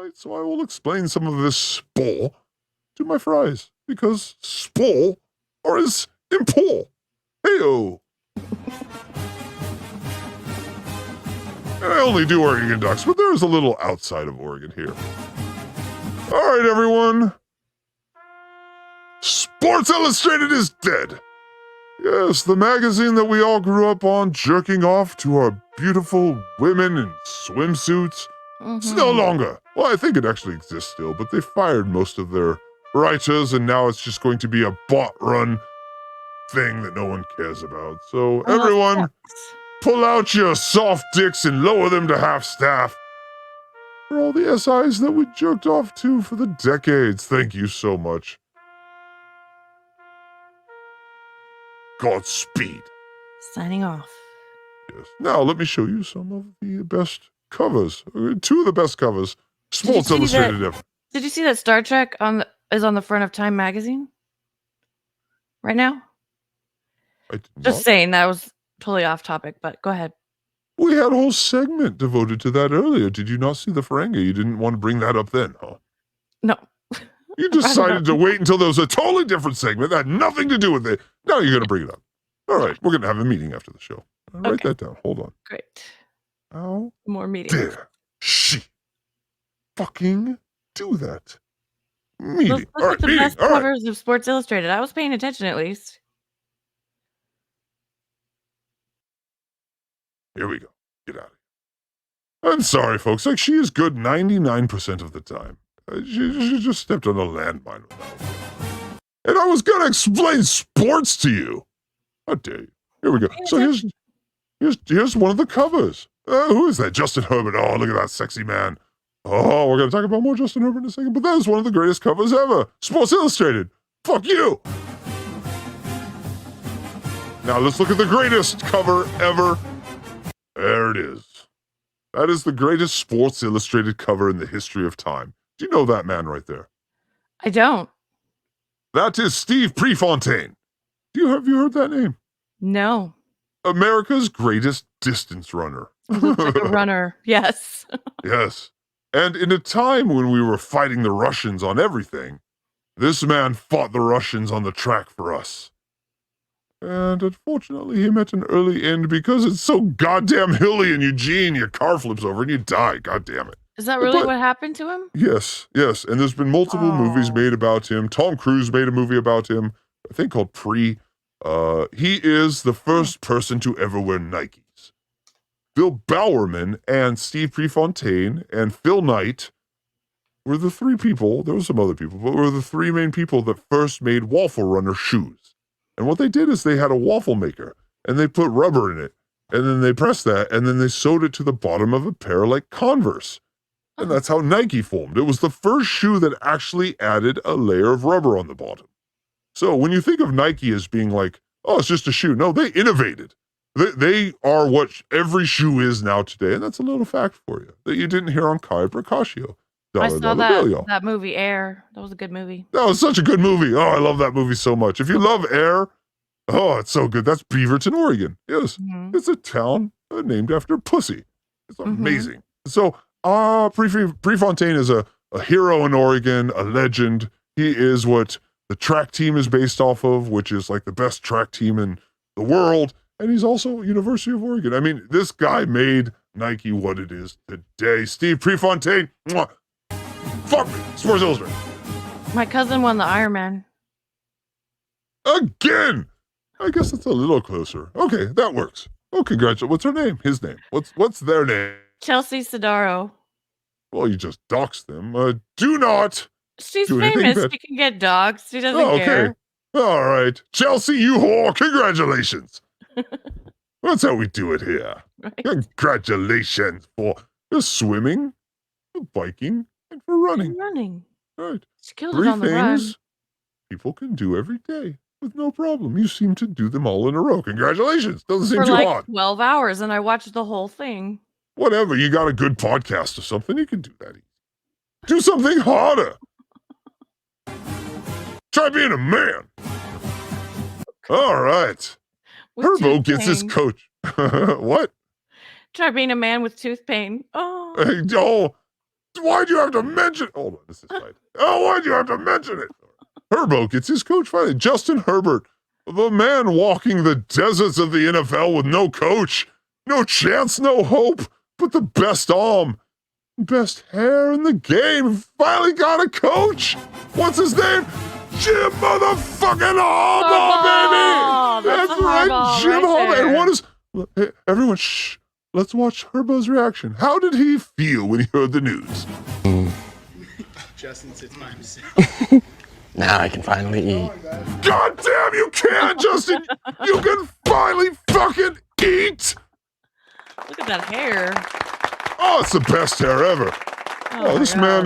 Right, so I will explain some of this spore to my fries, because spore is impor. Heyo! And I only do Oregon Ducks, but there is a little outside of Oregon here. All right, everyone. Sports Illustrated is dead. Yes, the magazine that we all grew up on, jerking off to our beautiful women in swimsuits. It's no longer. Well, I think it actually exists still, but they fired most of their writers, and now it's just going to be a bot-run thing that no one cares about. So, everyone, pull out your soft dicks and lower them to half-staff. For all the SIs that we jerked off to for the decades, thank you so much. Godspeed. Signing off. Yes. Now, let me show you some of the best covers. Two of the best covers. Sports Illustrated ever. Did you see that Star Trek is on the front of Time magazine? Right now? Just saying, that was totally off topic, but go ahead. We had a whole segment devoted to that earlier. Did you not see the Ferengi? You didn't want to bring that up then, huh? No. You decided to wait until there was a totally different segment that had nothing to do with it. Now you're going to bring it up. All right, we're going to have a meeting after the show. Write that down. Hold on. Great. How more meetings. Dare she fucking do that? Meeting. Let's look at the best covers of Sports Illustrated. I was paying attention at least. Here we go. Get out of here. I'm sorry, folks. Like, she is good 99% of the time. She just stepped on a landmine without me. And I was going to explain sports to you. How dare you? Here we go. So here's one of the covers. Who is that? Justin Herbert. Oh, look at that sexy man. Oh, we're going to talk about more Justin Herbert in a second, but that is one of the greatest covers ever. Sports Illustrated. Fuck you. Now let's look at the greatest cover ever. There it is. That is the greatest Sports Illustrated cover in the history of time. Do you know that man right there? I don't. That is Steve Prefontaine. Have you heard that name? No. America's greatest distance runner. Looks like a runner, yes. Yes. And in a time when we were fighting the Russians on everything, this man fought the Russians on the track for us. And unfortunately, he met an early end because it's so goddamn hilly in Eugene, your car flips over and you die. God damn it. Is that really what happened to him? Yes. And there's been multiple movies made about him. Tom Cruise made a movie about him, I think called Pre. He is the first person to ever wear Nikes. Bill Bowerman and Steve Prefontaine and Phil Knight were the three people, there were some other people, but were the three main people that first made Waffle Runner shoes. And what they did is they had a waffle maker, and they put rubber in it, and then they pressed that, and then they sewed it to the bottom of a pair like Converse. And that's how Nike formed. It was the first shoe that actually added a layer of rubber on the bottom. So when you think of Nike as being like, oh, it's just a shoe. No, they innovated. They are what every shoe is now today. And that's a little fact for you that you didn't hear on Kai Bracaccio. I saw that movie, Air. That was a good movie. That was such a good movie. Oh, I love that movie so much. If you love Air, oh, it's so good. That's Beaverton, Oregon. Yes. It's a town named after Pussy. It's amazing. So, Prefontaine is a hero in Oregon, a legend. He is what the track team is based off of, which is like the best track team in the world. And he's also University of Oregon. I mean, this guy made Nike what it is today. Steve Prefontaine, mwah. Fuck me. Sports Illustrated. My cousin won the Ironman. Again! I guess it's a little closer. Okay, that works. Oh, congratulations. What's her name? His name. What's their name? Chelsea Sodaro. Well, you just doxed them. Do not. She's famous. She can get doxed. She doesn't care. All right. Chelsea, you whore. Congratulations. That's how we do it here. Right. Congratulations for swimming, for biking, and for running. Right. She killed it on the run. 3 things people can do every day with no problem. You seem to do them all in a row. Congratulations. Doesn't seem too hard. 12 hours, and I watched the whole thing. Whatever. You got a good podcast or something. You can do that. Do something harder. Try being a man. All right. Herbo gets his coach. What? Try being a man with tooth pain. Oh. Why'd you have to mention? Hold on, this is right. Oh, why'd you have to mention it? Herbo gets his coach fired. Justin Herbert, the man walking the deserts of the NFL with no coach, no chance, no hope, but the best arm, best hair in the game. Finally got a coach. What's his name? Jim motherfucking Harbaugh, baby. That's right, Jim Harbaugh. And what is? Hey, everyone, shh. Let's watch Herbo's reaction. How did he feel when he heard the news? Justin sits by himself. Now I can finally eat. God damn, you can, Justin! You can finally fucking eat! Look at that hair. Oh, it's the best hair ever. Oh, this man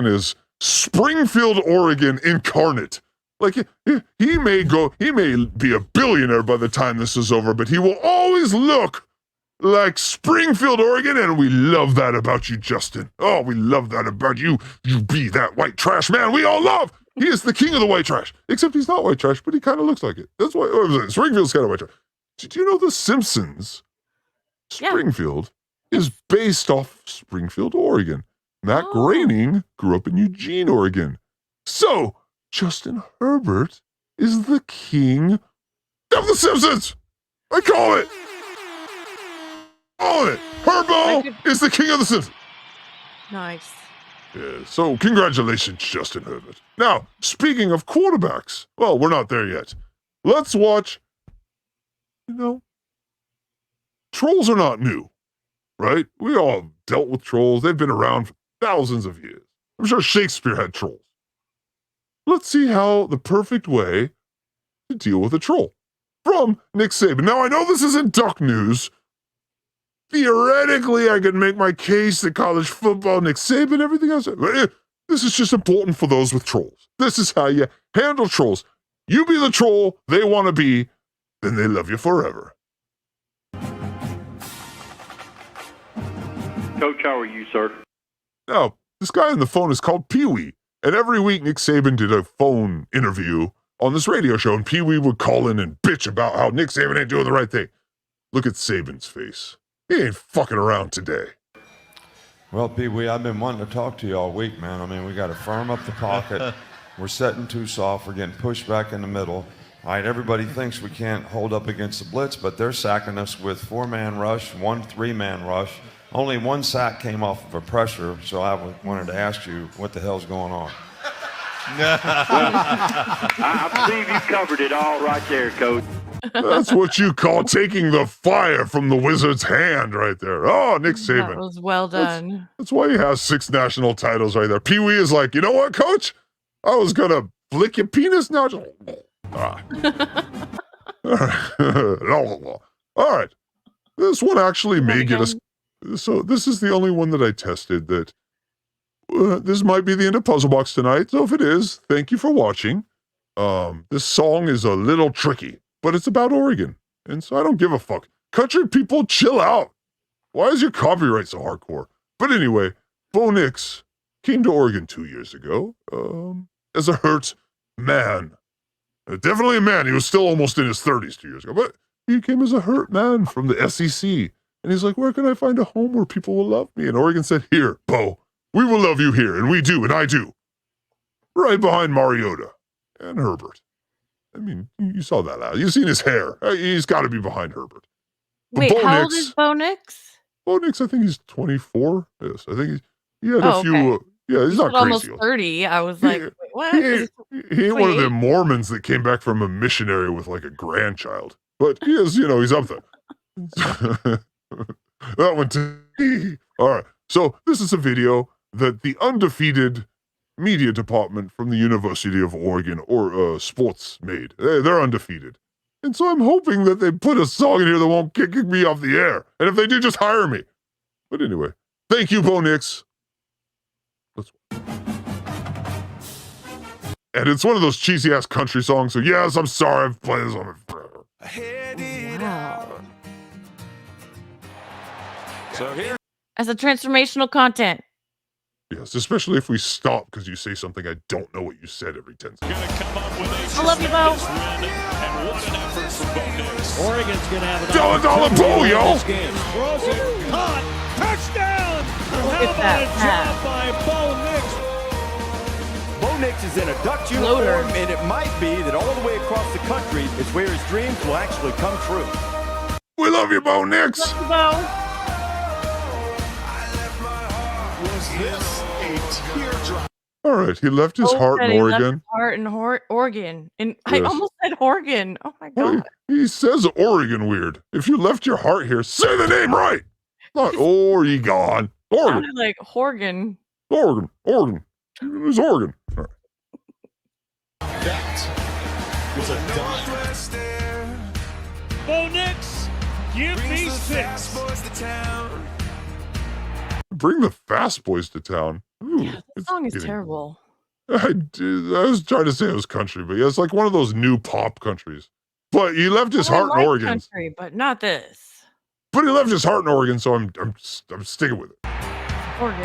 is Springfield, Oregon incarnate. Like, he may be a billionaire by the time this is over, but he will always look like Springfield, Oregon, and we love that about you, Justin. Oh, we love that about you. You be that white trash man we all love. He is the king of the white trash. Except he's not white trash, but he kind of looks like it. That's why Springfield's kind of white trash. Did you know The Simpsons? Springfield is based off Springfield, Oregon. Matt Groening grew up in Eugene, Oregon. So, Justin Herbert is the king of The Simpsons. I call it. Herbo is the king of The Simpsons. Nice. Yeah, so congratulations, Justin Herbert. Now, speaking of quarterbacks, well, we're not there yet. Let's watch, trolls are not new, right? We all dealt with trolls. They've been around for thousands of years. I'm sure Shakespeare had trolls. Let's see how the perfect way to deal with a troll. From Nick Saban. Now, I know this isn't duck news. Theoretically, I could make my case that college football, Nick Saban, everything else. This is just important for those with trolls. This is how you handle trolls. You be the troll they want to be, then they love you forever. Coach, how are you, sir? Now, this guy on the phone is called Pee-wee, and every week Nick Saban did a phone interview on this radio show, and Pee-wee would call in and bitch about how Nick Saban ain't doing the right thing. Look at Saban's face. He ain't fucking around today. Well, Pee-wee, I've been wanting to talk to you all week, man. I mean, we got to firm up the pocket. We're setting too soft. We're getting pushed back in the middle. All right, everybody thinks we can't hold up against the blitz, but they're sacking us with 4-man rush, 1 3-man rush. Only 1 sack came off of a pressure, so I wanted to ask you what the hell's going on. I believe you covered it all right there, Coach. That's what you call taking the fire from the wizard's hand right there. Oh, Nick Saban. That was well done. That's why he has 6 national titles right there. Pee-wee is like, you know what, Coach? I was going to flick your penis now. All right. This one actually may get us. So this is the only one that I tested that this might be the end of Puzzlebox tonight. So if it is, thank you for watching. This song is a little tricky, but it's about Oregon. And so I don't give a fuck. Country people, chill out. Why is your copyright so hardcore? But anyway, Bo Nix came to Oregon 2 years ago as a hurt man. Definitely a man. He was still almost in his 30s 2 years ago. But he came as a hurt man from the SEC. And he's like, where can I find a home where people will love me? And Oregon said, here, Bo, we will love you here. And we do, and I do. Right behind Mariota and Herbert. I mean, you saw that out. You've seen his hair. He's got to be behind Herbert. But Wait, Bo how Nix, old is Bo Nix? Bo Nix, I think he's 24. Yes, I think he had a few. Yeah, he's not crazy. Almost 30. I was like, wait, what? He ain't one of them Mormons that came back from a missionary with like a grandchild. But he is, he's up there. That one too. All right. So this is a video that the undefeated media department from the University of Oregon or sports made. They're undefeated. And so I'm hoping that they put a song in here that won't kick me off the air. And if they do, just hire me. But anyway, thank you, Bo Nix. And it's one of those cheesy ass country songs. So yes, I'm sorry I've played this on it forever. Wow. So here, as a transformational content. Yes, especially if we stop because you say something I don't know what you said every 10 seconds. I love you, Bo. Oregon's going to have $1 Bo, yo! Throws it, caught, touchdown! Look at that job by Bo Nix. Bo Nix is in a Ducks uniform, and it might be that all the way across the country is where his dreams will actually come true. We love you, Bo Nix. Love you, Bo. Was this a teardrop? All right, he left his Bo heart said in he left Oregon. his heart in Oregon. And I Yes. almost said Oregon. Oh my god. He says Oregon weird. If you left your heart here, say the name right. Not Oregon. Oregon. Sounded like Horgan. Oregon. Oregon. It was Oregon. All right. That was a dime. Bo Nix, give me 6. Bring the Fast Boys to town. Ooh, Yeah, this it's song is getting- terrible. I was trying to say it was country, but yeah, it's like one of those new pop countries. But he left his I heart like in Oregon. country, but not this. But he left his heart in Oregon, so I'm sticking with it. Oregon.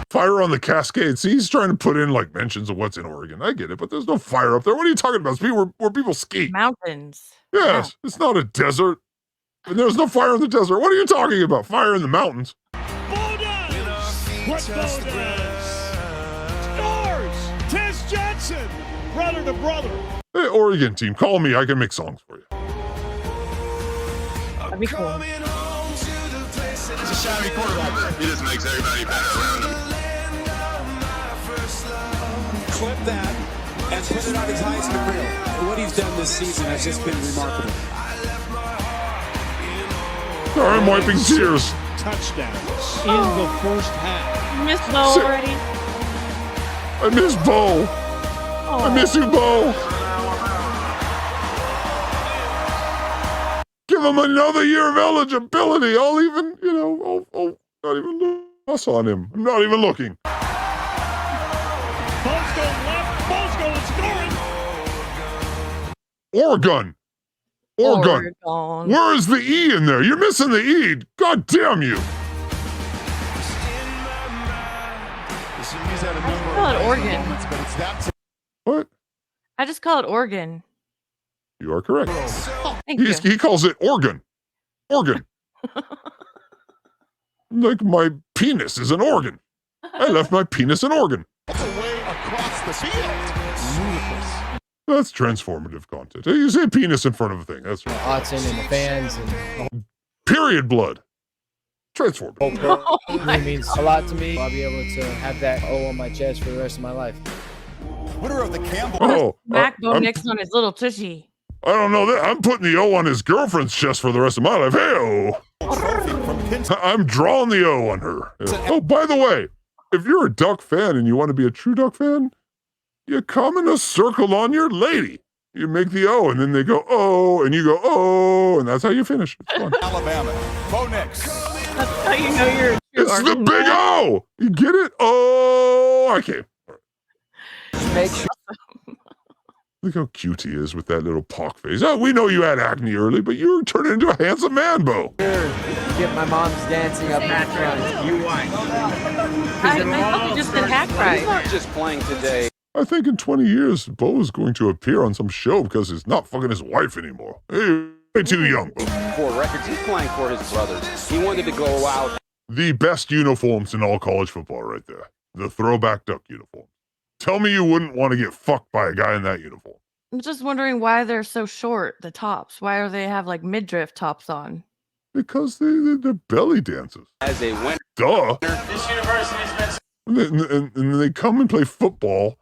Fire on the Cascades. See, he's trying to put in like mentions of what's in Oregon. I get it, but there's no fire up there. What are you talking about? It's where people ski. Mountains. Yes, it's not a desert. And there's no fire in the desert. What are you talking about? Fire in the mountains. Bo does what Bo does. Stars, Tess Johnson, brother to brother. Hey, Oregon team, call me. I can make songs for you. That'd be cool. He's a shabby quarterback. He just makes everybody better around him. Clip that and put it on his Heisman reel. What he's done this season has just been remarkable. Sorry, I'm wiping tears. Touchdowns in the first half. You missed Bo already. I miss Bo. Oh. I miss you, Bo. Give him another year of eligibility. I'll even, I'll not even look on him. I'm not even looking. Bo's going left. Bo's going scoring. Oregon. Oregon. Where is the E in there? You're missing the E. God damn you. I call it Oregon. What? I just call it Oregon. You are correct. Thank you. He calls it organ. Organ. Like my penis is an organ. I left my penis in Oregon. Away across the field. Ludicrous. That's transformative content. You say penis in front of a thing. That's right. Autzen and the fans and Period blood. Transformative. it means a lot to me. I'll be able to have that O on my chest for the rest of my life. Winner of the Campbell. Oh, Smack Bo Nix on his little tushy. I don't know that. I'm putting the O on his girlfriend's chest for the rest of my life. Hey-oh. I'm drawing the O on her. Oh, by the way, if you're a Duck fan and you want to be a true Duck fan, you come in a circle on your lady. You make the O, and then they go, oh, and you go, oh, and that's how you finish. It's fun. Alabama. Bo Nix. That's how you know you're a true It's the Oregon big man. O. You get it? Oh, I can't. Make sure Look how cute he is with that little pock face. Oh, we know you had acne early, but you're turning into a handsome man, Bo. get my mom's dancing up my front. I thought you just did hack right. Not just playing today. I think in 20 years, Bo is going to appear on some show because he's not fucking his wife anymore. Hey, way too young, Bo. For records, he's playing for his brothers. He wanted to go out. The best uniforms in all college football right there. The throwback Duck uniform. Tell me you wouldn't want to get fucked by a guy in that uniform. I'm just wondering why they're so short, the tops. Why do they have like midriff tops on? Because they're belly dancers. As a winner. Duh. This university's been And then they come and play football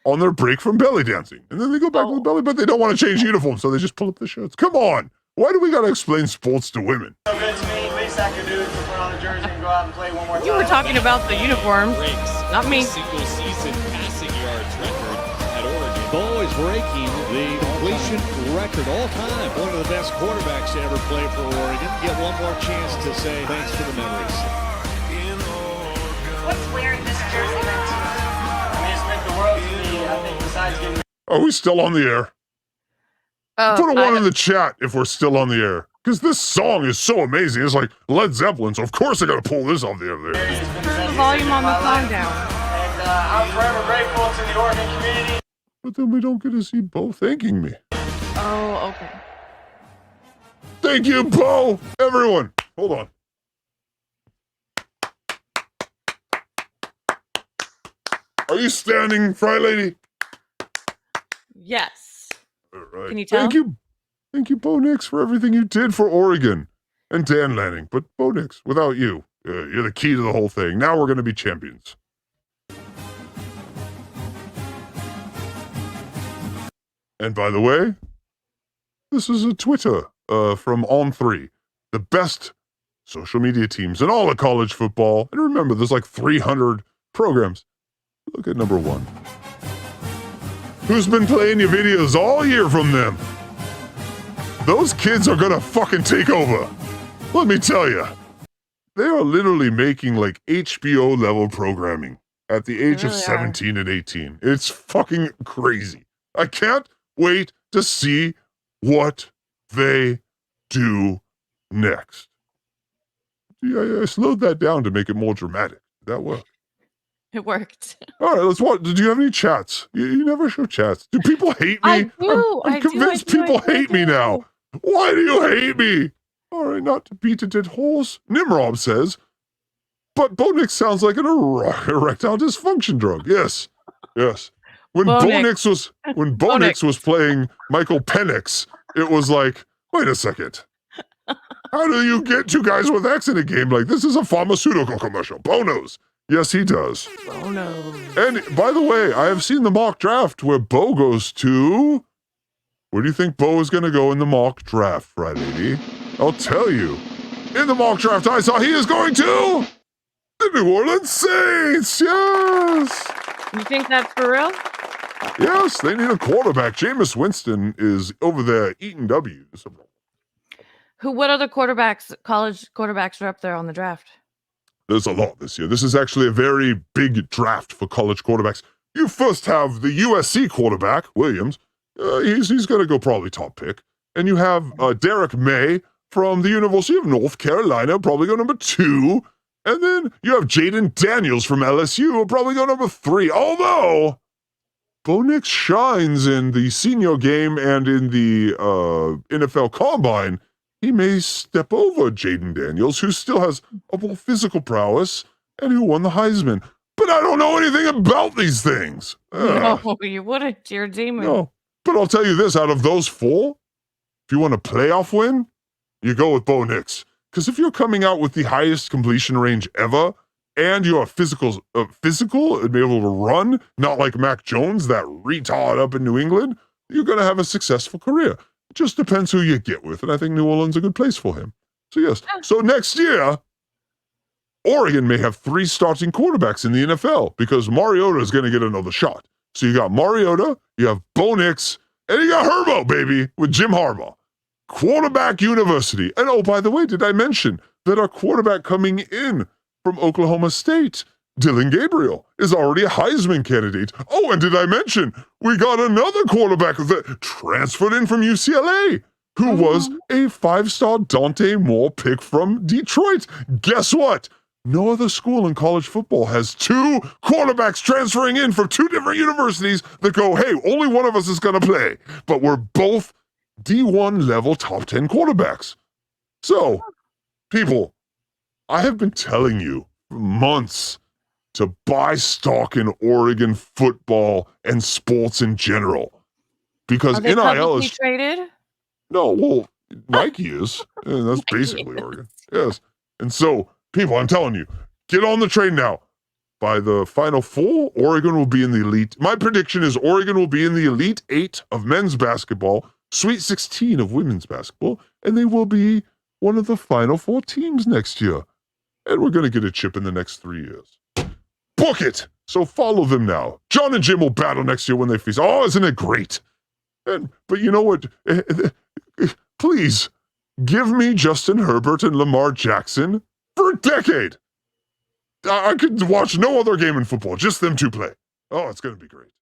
on their break from belly dancing. And then they go back to the belly, but they don't want to change uniform, so they just pull up the shirts. Come on. Why do we got to explain sports to women? so good to me. Least I could do is put on a jersey and go out and play one more time. You were talking about the uniforms, not me. Single season passing yards record at Oregon. Bo is breaking the completion record all time. One of the best quarterbacks to ever play for Oregon. Get one more chance to say thanks for the memories. What's wearing this jersey meant to you? I mean, it's meant the world to me. I think besides getting Are we still on the air? Put a one in the chat if we're still on the air. Because this song is so amazing. It's like Led Zeppelin, so of course I gotta pull this off the air there. Turn the volume on the song down. And I'm forever grateful to the Oregon community. But then we don't get to see Bo thanking me. Oh, okay. Thank you, Bo! Everyone, hold on. Are you standing, Fry Lady? Yes. All right. Can you tell? Thank you, Bo Nix, for everything you did for Oregon. And Dan Lanning. But Bo Nix, without you, you're the key to the whole thing. Now we're going to be champions. And by the way, this is a Twitter from On3, the best social media teams in all of college football. And remember, there's like 300 programs. Look at number 1. Who's been playing your videos all year from them? Those kids are gonna fucking take over. Let me tell you. They are literally making like HBO level programming at the age of 17 and 18. It's fucking crazy. I can't wait to see what they do next. I slowed that down to make it more dramatic. Did that work? It worked. All right, let's watch. Did you have any chats? You never show chats. Do people hate me? I do. I'm convinced people hate me now. Why do you hate me? All right, not to beat a dead horse. Nimrod says, but Bo Nix sounds like an erectile dysfunction drug. Yes. When Bo Nix was playing Michael Penix, it was like, wait a second. How do you get 2 guys with X in a game like this? Is a pharmaceutical commercial. Bo knows. Yes, he does. Oh, no. And by the way, I have seen the mock draft where Bo goes to... Where do you think Bo is going to go in the mock draft, right, lady? I'll tell you. In the mock draft I saw, he is going to... the New Orleans Saints! Yes! You think that's for real? Yes, they need a quarterback. Jameis Winston is over there eating W's. What other college quarterbacks are up there on the draft? There's a lot this year. This is actually a very big draft for college quarterbacks. You first have the USC quarterback, Williams. He's going to go probably top pick. And you have Derek May from the University of North Carolina, probably go number 2. And then you have Jaden Daniels from LSU, will probably go number 3. Although, Bo Nix shines in the senior game and in the NFL Combine, he may step over Jaden Daniels, who still has a more physical prowess and who won the Heisman. But I don't know anything about these things. No, you wouldn't. You're a demon. No, but I'll tell you this, out of those 4, if you want a playoff win, you go with Bo Nix. Because if you're coming out with the highest completion range ever, and you are physical and be able to run, not like Mac Jones, that retard up in New England, you're going to have a successful career. It just depends who you get with, and I think New Orleans is a good place for him. So yes. So next year, Oregon may have 3 starting quarterbacks in the NFL because Mariota is going to get another shot. So you got Mariota, you have Bo Nix, and you got Herbo, baby, with Jim Harbaugh. Quarterback University. And oh, by the way, did I mention that our quarterback coming in from Oklahoma State, Dylan Gabriel, is already a Heisman candidate. Oh, and did I mention we got another quarterback that transferred in from UCLA, who was a 5-star Dante Moore pick from Detroit. Guess what? No other school in college football has 2 quarterbacks transferring in from 2 different universities that go, hey, only one of us is going to play, but we're both D1 level top 10 quarterbacks. So, people, I have been telling you for months to buy stock in Oregon football and sports in general. Because Are they NIL is traded? No, well, Nike is. And that's basically Oregon. Yes. And so, people, I'm telling you, get on the train now. By the Final 4, Oregon will be in the Elite. My prediction is Oregon will be in the Elite 8 of men's basketball, Sweet 16 of women's basketball, and they will be one of the Final 4 teams next year. And we're going to get a chip in the next 3 years. Book it! So follow them now. John and Jim will battle next year when they face. Oh, isn't it great? But you know what? Please, give me Justin Herbert and Lamar Jackson for a decade. I could watch no other game in football, just them 2 play. Oh, it's going to be great.